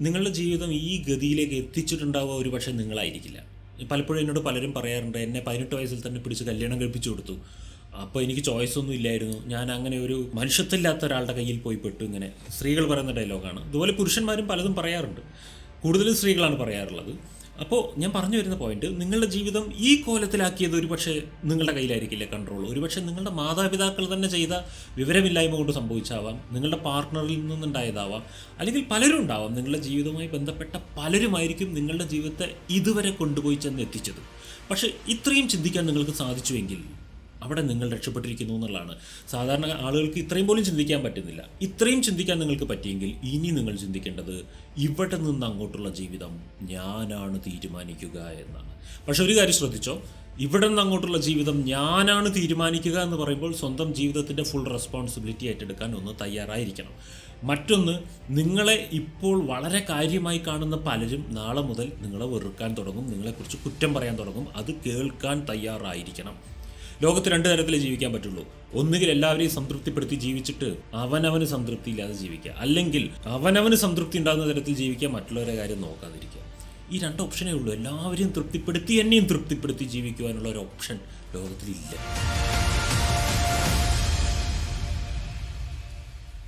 നിങ്ങളുടെ ജീവിതം ഈ ഗതിയിലേക്ക് എത്തിച്ചിട്ടുണ്ടാവുക ഒരു പക്ഷേ നിങ്ങളായിരിക്കില്ല. പലപ്പോഴും എന്നോട് പലരും പറയാറുണ്ട്, എന്നെ 18 വയസ്സിൽ തന്നെ പിടിച്ച് കല്യാണം കഴിപ്പിച്ചു കൊടുത്തു, അപ്പോൾ എനിക്ക് ചോയ്സ് ഒന്നും ഇല്ലായിരുന്നു, ഞാൻ അങ്ങനെ ഒരു മനുഷ്യത്വമില്ലാത്ത ഒരാളുടെ കയ്യിൽ പോയി പെട്ടു. ഇങ്ങനെ സ്ത്രീകൾ പറയുന്ന ഡയലോഗാണ്. അതുപോലെ പുരുഷന്മാരും പലതും പറയാറുണ്ട്, കൂടുതലും സ്ത്രീകളാണ് പറയാറുള്ളത്. അപ്പോൾ ഞാൻ പറഞ്ഞു വരുന്ന പോയിന്റ്, നിങ്ങളുടെ ജീവിതം ഈ കോലത്തിലാക്കിയത് ഒരു പക്ഷേ നിങ്ങളുടെ കയ്യിലായിരിക്കില്ല കൺട്രോൾ. ഒരുപക്ഷെ നിങ്ങളുടെ മാതാപിതാക്കൾ തന്നെ ചെയ്ത വിവരമില്ലായ്മ കൊണ്ട് സംഭവിച്ചാവാം, നിങ്ങളുടെ പാർട്ട്ണറിൽ നിന്നുണ്ടായതാവാം, അല്ലെങ്കിൽ പലരും ഉണ്ടാവാം. നിങ്ങളുടെ ജീവിതവുമായി ബന്ധപ്പെട്ട പലരുമായിരിക്കും നിങ്ങളുടെ ജീവിതത്തെ ഇതുവരെ കൊണ്ടുപോയി ചെന്ന് എത്തിച്ചത്. പക്ഷേ ഇത്രയും ചിന്തിക്കാൻ നിങ്ങൾക്ക് സാധിച്ചുവെങ്കിൽ അവിടെ നിങ്ങൾ രക്ഷപ്പെട്ടിരിക്കുന്നു എന്നുള്ളതാണ്. സാധാരണ ആളുകൾക്ക് ഇത്രയും പോലും ചിന്തിക്കാൻ പറ്റുന്നില്ല. ഇത്രയും ചിന്തിക്കാൻ നിങ്ങൾക്ക് പറ്റിയെങ്കിൽ ഇനി നിങ്ങൾ ചിന്തിക്കേണ്ടത് ഇവിടെ നിന്ന് അങ്ങോട്ടുള്ള ജീവിതം ഞാനാണ് തീരുമാനിക്കുക എന്നാണ്. പക്ഷെ ഒരു കാര്യം ശ്രദ്ധിച്ചോ, ഇവിടെ നിന്ന് അങ്ങോട്ടുള്ള ജീവിതം ഞാനാണ് തീരുമാനിക്കുക എന്ന് പറയുമ്പോൾ സ്വന്തം ജീവിതത്തിൻ്റെ ഫുൾ റെസ്പോൺസിബിലിറ്റി ഏറ്റെടുക്കാൻ ഒന്ന് തയ്യാറായിരിക്കണം. മറ്റൊന്ന്, നിങ്ങളെ ഇപ്പോൾ വളരെ കാര്യമായി കാണുന്ന പലരും നാളെ മുതൽ നിങ്ങളെ വെറുക്കാൻ തുടങ്ങും, നിങ്ങളെക്കുറിച്ച് കുറ്റം പറയാൻ തുടങ്ങും. അത് കേൾക്കാൻ തയ്യാറായിരിക്കണം. ലോകത്ത് 2 തരത്തിലേ ജീവിക്കാൻ പറ്റുള്ളൂ. ഒന്നുകിൽ എല്ലാവരെയും സംതൃപ്തിപ്പെടുത്തി ജീവിച്ചിട്ട് അവനവന് സംതൃപ്തി ഇല്ലാതെ ജീവിക്കുക, അല്ലെങ്കിൽ അവനവന് സംതൃപ്തി ഉണ്ടാകുന്ന തരത്തിൽ ജീവിക്കുക, മറ്റുള്ളവരുടെ കാര്യം നോക്കാതിരിക്കുക. ഈ 2 ഓപ്ഷനേ ഉള്ളൂ. എല്ലാവരെയും തൃപ്തിപ്പെടുത്തി എന്നെയും തൃപ്തിപ്പെടുത്തി ജീവിക്കുവാനുള്ള ഒരു ഓപ്ഷൻ ലോകത്തിലില്ല.